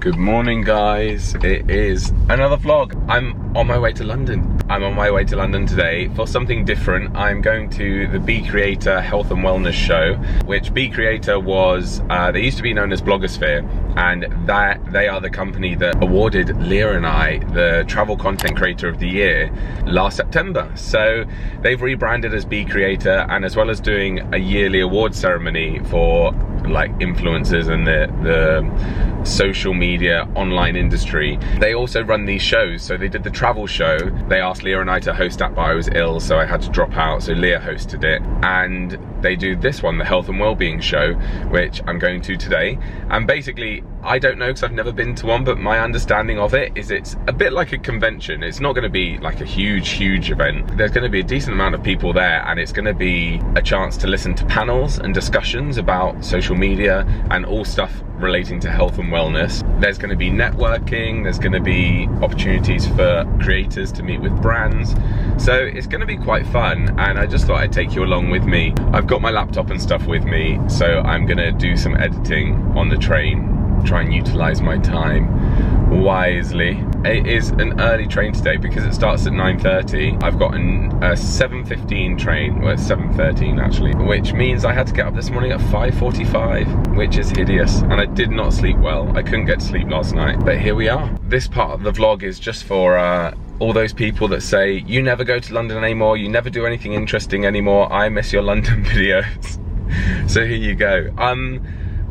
Good morning, guys. It is another vlog. I'm on my way to London. I'm on my way to London today for something different. I'm going to the bCreator Health and Wellness Show, which bCreator was, they used to be known as Blogosphere, and they are the company that awarded Leah and I the Travel Content Creator of the Year last September. So they've rebranded as bCreator, and as well as doing a yearly award ceremony for like influencers and the social media online industry, they also run these shows. So they did the travel show. They asked Leah and I to host that, but I was ill, so I had to drop out, so Leah hosted it. And they do this one, the Health and Wellbeing Show, which I'm going to today. And basically, I don't know because I've never been to one, but my understanding of it is it's a bit like a convention. It's not going to be like a huge event. There's going to be a decent amount of people there, and it's going to be a chance to listen to panels and discussions about social media and all stuff relating to health and wellness. There's going to be networking, there's going to be opportunities for creators to meet with brands. So it's going to be quite fun, and I just thought I'd take you along with me. I've got my laptop and stuff with me, so I'm going to do some editing on the train, try and utilize my time wisely. It is an early train today because it starts at 9:30. I've got a 7:15 train, well, it's 7:13 actually, which means I had to get up this morning at 5:45, which is hideous, and I did not sleep well. I couldn't get to sleep last night, but here we are. This part of the vlog is just for all those people that say, you never go to London anymore, you never do anything interesting anymore, I miss your London videos. So here you go.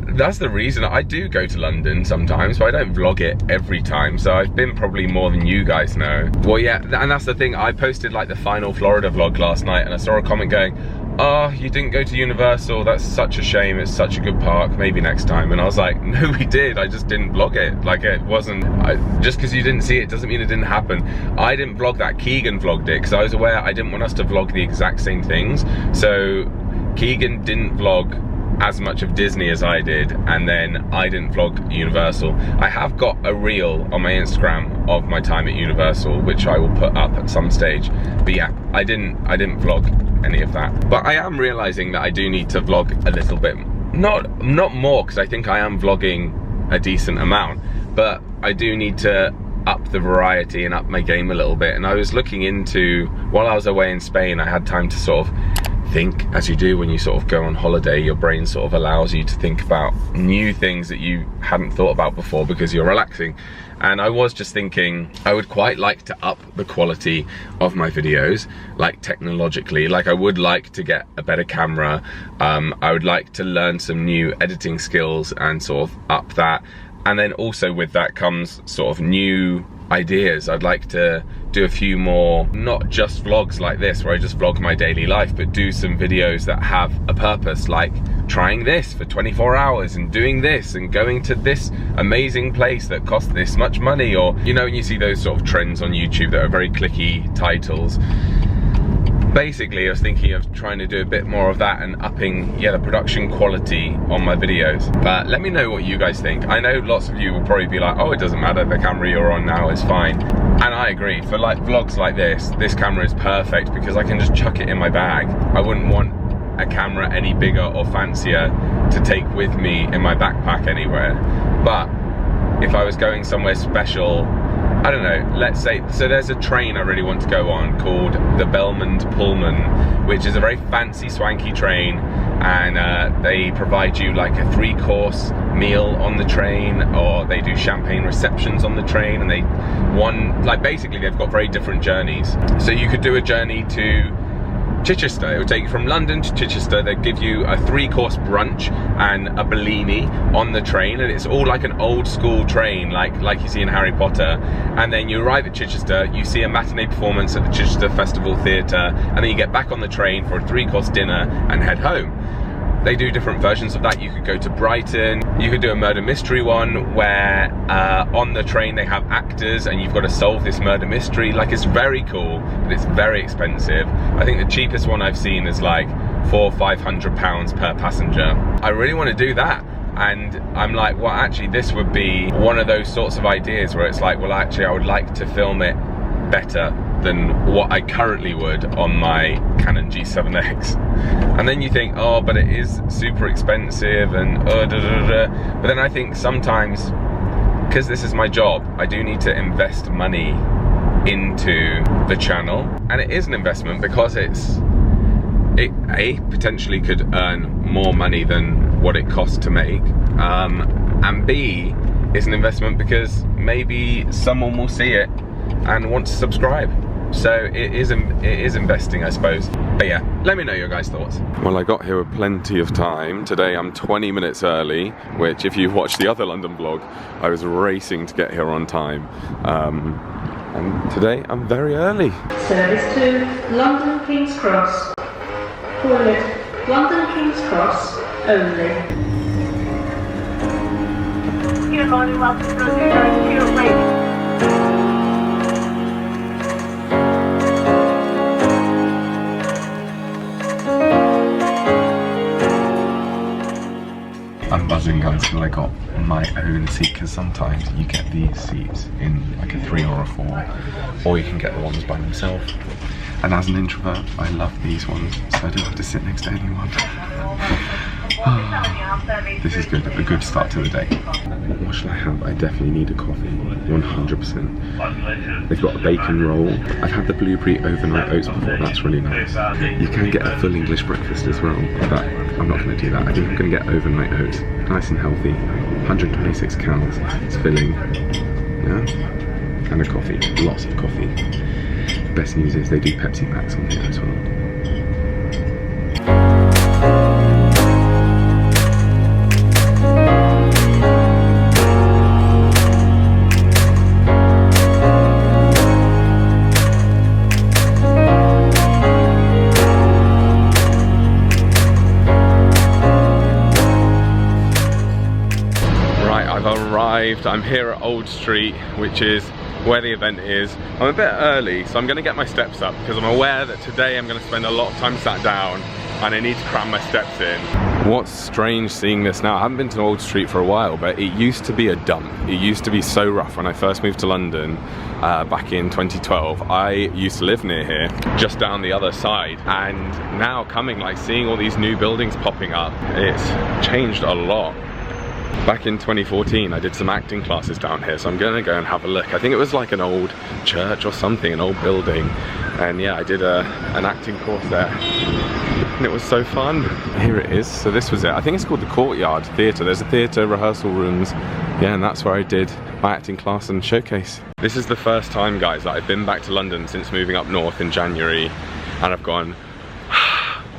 That's the reason I do go to London sometimes, but I don't vlog it every time, so I've been probably more than you guys know. Well, yeah, and that's the thing, I posted like the final Florida vlog last night, and I saw a comment going, oh, you didn't go to Universal, that's such a shame, it's such a good park, maybe next time. And I was like, no, we did, I just didn't vlog it. Like, it wasn't, just because you didn't see it doesn't mean it didn't happen. I didn't vlog that, Keegan vlogged it, because I was aware I didn't want us to vlog the exact same things. So Keegan didn't vlog as much of Disney as I did, and then I didn't vlog Universal. I have got a reel on my Instagram of my time at Universal, which I will put up at some stage. But yeah, I didn't vlog any of that. But I am realizing that I do need to vlog a little bit. Not more, because I think I am vlogging a decent amount, but I do need to up the variety and up my game a little bit. And I was looking into, while I was away in Spain, I had time to sort of think, as you do when you sort of go on holiday, your brain sort of allows you to think about new things that you hadn't thought about before because you're relaxing. And I was just thinking, I would quite like to up the quality of my videos, like technologically. Like, I would like to get a better camera. I would like to learn some new editing skills and sort of up that. And then also with that comes sort of new ideas. I'd like to do a few more, not just vlogs like this where I just vlog my daily life, but do some videos that have a purpose, like trying this for 24 hours and doing this and going to this amazing place that costs this much money. Or, you know, when you see those sort of trends on YouTube that are very clicky titles. Basically, I was thinking of trying to do a bit more of that and upping, yeah, the production quality on my videos. But let me know what you guys think. I know lots of you will probably be like, oh, it doesn't matter, the camera you're on now is fine. And I agree, for like vlogs like this camera is perfect because I can just chuck it in my bag. I wouldn't want a camera any bigger or fancier to take with me in my backpack anywhere. But if I was going somewhere special, I don't know, let's say, so there's a train I really want to go on called the Belmond Pullman, which is a very fancy, swanky train, and they provide you like a 3-course meal on the train, or they do champagne receptions on the train, and basically they've got very different journeys. So you could do a journey to Chichester. It would take you from London to Chichester. They'd give you a 3-course brunch and a Bellini on the train, and it's all like an old school train, like you see in Harry Potter. And then you arrive at Chichester, you see a matinee performance at the Chichester Festival Theatre, and then you get back on the train for a 3-course dinner and head home. They do different versions of that. You could go to Brighton, you could do a murder mystery one where on the train they have actors and you've got to solve this murder mystery. Like, it's very cool, but it's very expensive. I think the cheapest one I've seen is like £400 or £500 per passenger. I really want to do that. And I'm like, well, actually this would be one of those sorts of ideas where it's like, well, actually I would like to film it better than what I currently would on my Canon G7X. And then you think, oh, but it is super expensive and but then I think sometimes because this is my job, I do need to invest money into the channel, and it is an investment because it A, potentially could earn more money than what it costs to make, and B, it's an investment because maybe someone will see it and want to subscribe. So it is investing, I suppose. But yeah, let me know your guys' thoughts. Well, I got here with plenty of time. Today I'm 20 minutes early, which if you watched the other London vlog, I was racing to get here on time. And today I'm very early. Service to London King's Cross. Call it London King's Cross only. Good morning, welcome to the I'm buzzing, guys, because I got my own seat, because sometimes you get these seats in like a 3 or a 4, or you can get the ones by themselves. And as an introvert, I love these ones, so I don't have to sit next to anyone. This is good, a good start to the day. What should I have? I definitely need a coffee, 100%. They've got a bacon roll. I've had the blueberry overnight oats before, that's really nice. You can get a full English breakfast as well, but I'm not going to do that. I think I'm going to get overnight oats, nice and healthy, 126 calories, it's filling, yeah? And a coffee, lots of coffee. Best news is they do Pepsi Max on here as well. I'm here at Old Street, which is where the event is. I'm a bit early, so I'm going to get my steps up because I'm aware that today I'm going to spend a lot of time sat down and I need to cram my steps in. What's strange seeing this now, I haven't been to Old Street for a while, but it used to be a dump. It used to be so rough when I first moved to London back in 2012. I used to live near here, just down the other side, and now coming, like seeing all these new buildings popping up, it's changed a lot. Back in 2014 I did some acting classes down here, so I'm gonna go and have a look. I think it was like an old church or something, an old building, and yeah, I did an acting course there and it was so fun. Here it is, so this was it. I think it's called the Courtyard Theatre. There's a theatre, rehearsal rooms, yeah, and that's where I did my acting class and showcase. This is the first time, guys, that I've been back to London since moving up north in January, and I've gone,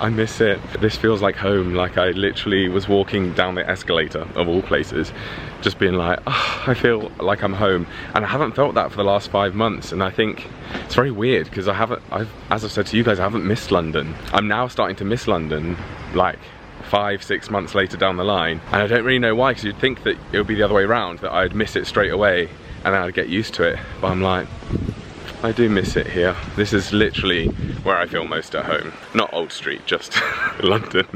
I miss it. This feels like home. Like I literally was walking down the escalator, of all places, just being like, oh, I feel like I'm home. And I haven't felt that for the last 5 months. And I think it's very weird because as I've said to you guys, I haven't missed London. I'm now starting to miss London, like 5-6 months later down the line. And I don't really know why, because you'd think that it would be the other way around, that I'd miss it straight away and then I'd get used to it. But I'm like, I do miss it here. This is literally where I feel most at home. Not Old Street, just London.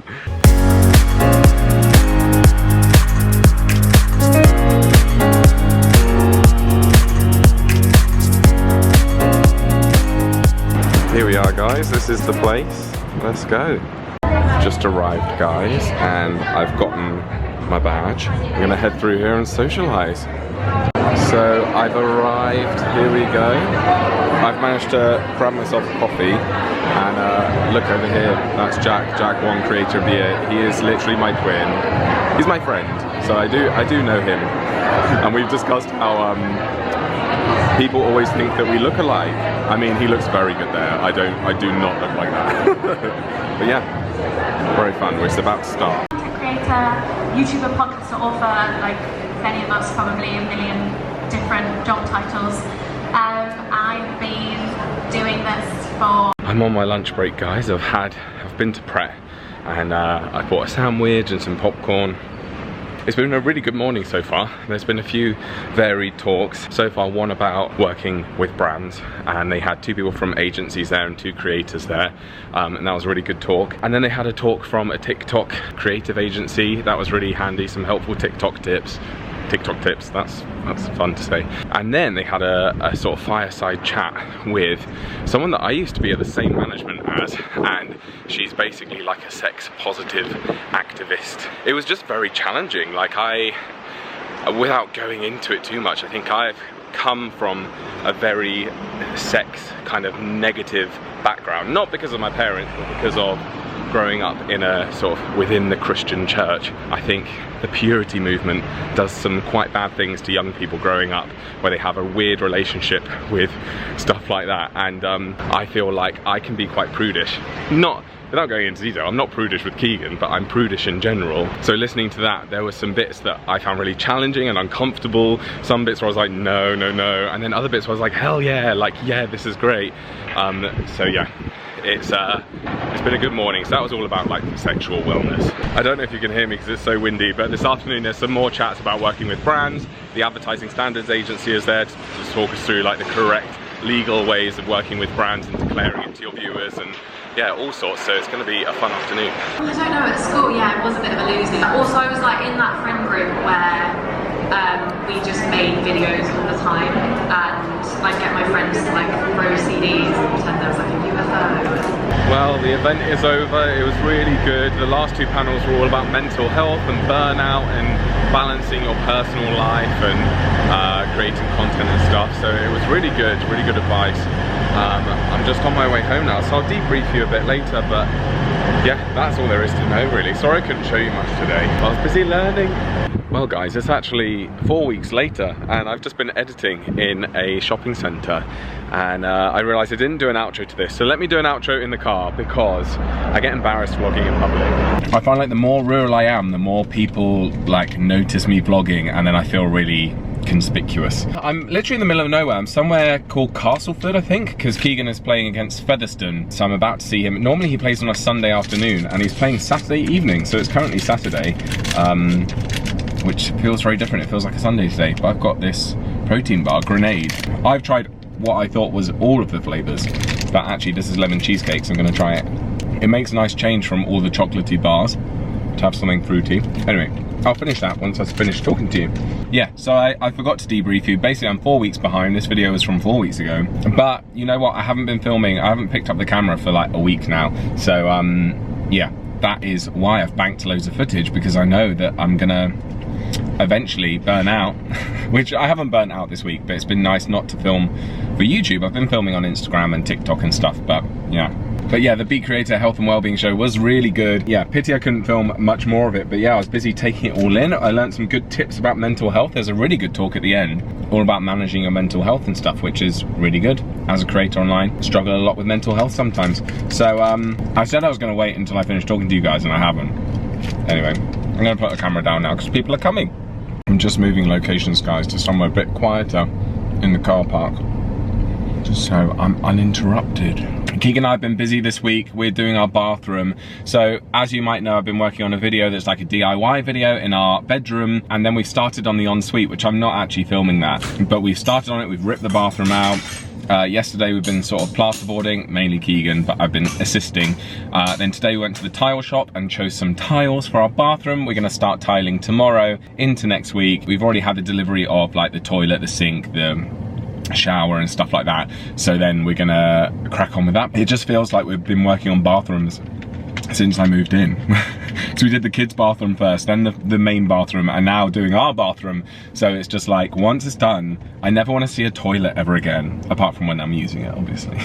Here we are, guys. This is the place. Let's go. Just arrived, guys, and I've gotten my badge. I'm gonna head through here and socialise. So I've arrived, here we go. I've managed to grab myself a coffee, and look over here, that's Jack, one creator beer. He is literally my twin. He's my friend, so I do know him. And we've discussed how people always think that we look alike. I mean, he looks very good there. I do not look like that. But yeah, very fun. We're about to start. Creator, YouTuber, podcaster, author, like many of us, probably a million different job titles. I've been doing this for... I'm on my lunch break, guys. I've been to Pret, and I bought a sandwich and some popcorn. It's been a really good morning so far. There's been a few varied talks. So far, one about working with brands, and they had 2 people from agencies there and 2 creators there, and that was a really good talk. And then they had a talk from a TikTok creative agency. That was really handy, some helpful TikTok tips, that's fun to say. And then they had a sort of fireside chat with someone that I used to be at the same management as, and she's basically like a sex positive activist. It was just very challenging. Like without going into it too much, I think I've come from a very sex kind of negative background, not because of my parents, but because of growing up in a sort of within the Christian church. I think the purity movement does some quite bad things to young people growing up, where they have a weird relationship with stuff like that, and I feel like I can be quite prudish. Not without going into detail, I'm not prudish with Keegan, but I'm prudish in general. So listening to that, there were some bits that I found really challenging and uncomfortable. Some bits where I was like, no, no, no. And then other bits where I was like, hell yeah, like, yeah, this is great. So yeah, it's been a good morning. So that was all about like sexual wellness. I don't know if you can hear me because it's so windy, but this afternoon there's some more chats about working with brands. The Advertising Standards Agency is there to talk us through like the correct legal ways of working with brands and declaring it to your viewers, and yeah, all sorts. So it's going to be a fun afternoon. I don't know, at school, yeah, it was a bit of a losing. Also, I was like in that friend group where we just made videos all the time, and I'd get my friends to like throw CDs and pretend there was like a UFO. Well, the event is over. It was really good. The last two panels were all about mental health and burnout and balancing your personal life and creating content and stuff. So it was really good advice. I'm just on my way home now, so I'll debrief you a bit later, but yeah, that's all there is to know really. Sorry I couldn't show you much today. I was busy learning. Well guys, it's actually 4 weeks later and I've just been editing in a shopping centre, and I realised I didn't do an outro to this, so let me do an outro in the car because I get embarrassed vlogging in public. I find like the more rural I am, the more people like notice me vlogging, and then I feel really conspicuous. I'm literally in the middle of nowhere. I'm somewhere called Castleford, I think, because Keegan is playing against Featherstone, so I'm about to see him. Normally he plays on a Sunday afternoon and he's playing Saturday evening, so it's currently Saturday, which feels very different. It feels like a Sunday today, but I've got this protein bar, Grenade. I've tried what I thought was all of the flavours, but actually this is lemon cheesecake, so I'm going to try it. It makes a nice change from all the chocolatey bars to have something fruity. Anyway, I'll finish that once I've finished talking to you. Yeah, so I forgot to debrief you. Basically, I'm 4 weeks behind. This video was from 4 weeks ago. But you know what? I haven't been filming. I haven't picked up the camera for like a week now. So yeah, that is why I've banked loads of footage, because I know that I'm gonna eventually burn out, which I haven't burnt out this week, but it's been nice not to film for YouTube. I've been filming on Instagram and TikTok and stuff, but yeah. But yeah, the bCreator Health and Wellbeing Show was really good. Yeah, pity I couldn't film much more of it, but yeah, I was busy taking it all in. I learned some good tips about mental health. There's a really good talk at the end, all about managing your mental health and stuff, which is really good. As a creator online, I struggle a lot with mental health sometimes. So I said I was gonna wait until I finished talking to you guys, and I haven't. Anyway, I'm gonna put the camera down now because people are coming. I'm just moving locations, guys, to somewhere a bit quieter in the car park, just so I'm uninterrupted. Keegan and I have been busy this week. We're doing our bathroom. So as you might know, I've been working on a video that's like a DIY video in our bedroom, and then we've started on the ensuite, which I'm not actually filming that, but we've started on it. We've ripped the bathroom out. Yesterday we've been sort of plasterboarding, mainly Keegan, but I've been assisting. Then today we went to the tile shop and chose some tiles for our bathroom. We're gonna start tiling tomorrow into next week. We've already had the delivery of like the toilet, the sink, the shower and stuff like that, so then we're gonna crack on with that. It just feels like we've been working on bathrooms since I moved in. So we did the kids' bathroom first, then the main bathroom, and now doing our bathroom. So it's just like, once it's done, I never want to see a toilet ever again, apart from when I'm using it, obviously.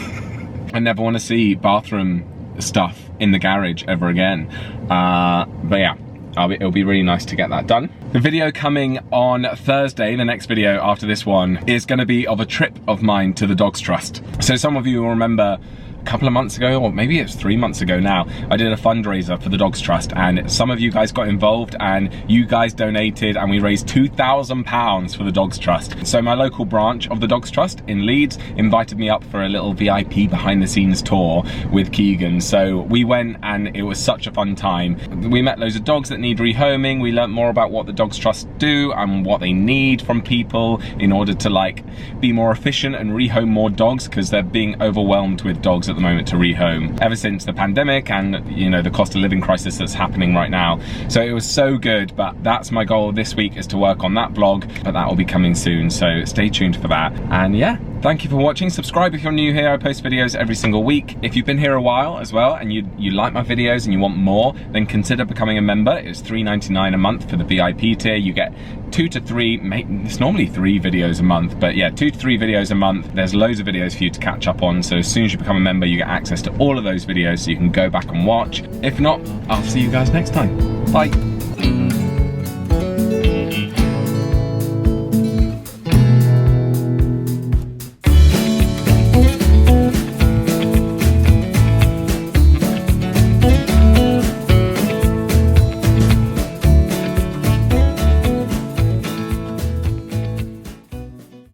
I never want to see bathroom stuff in the garage ever again. But yeah, it'll be really nice to get that done. The video coming on Thursday, the next video after this one, is going to be of a trip of mine to the Dogs Trust. So some of you will remember a couple of months ago, or maybe it's 3 months ago now, I did a fundraiser for the Dogs Trust, and some of you guys got involved and you guys donated, and we raised £2,000 for the Dogs Trust. So my local branch of the Dogs Trust in Leeds invited me up for a little VIP behind the scenes tour with Keegan. So we went and it was such a fun time. We met loads of dogs that need rehoming. We learnt more about what the Dogs Trust do and what they need from people in order to like be more efficient and rehome more dogs, because they're being overwhelmed with dogs at the moment to rehome ever since the pandemic and, you know, the cost of living crisis that's happening right now. So it was so good, but that's my goal this week, is to work on that vlog, but that will be coming soon, so stay tuned for that. And yeah, Thank you for watching. Subscribe if you're new here. I post videos every single week. If you've been here a while as well and you like my videos and you want more, then consider becoming a member. It's $3.99 a month for the VIP tier. You get 2 to 3, it's normally 3 videos a month, but yeah, 2 to 3 videos a month. There's loads of videos for you to catch up on. So as soon as you become a member, you get access to all of those videos so you can go back and watch. If not, I'll see you guys next time. Bye.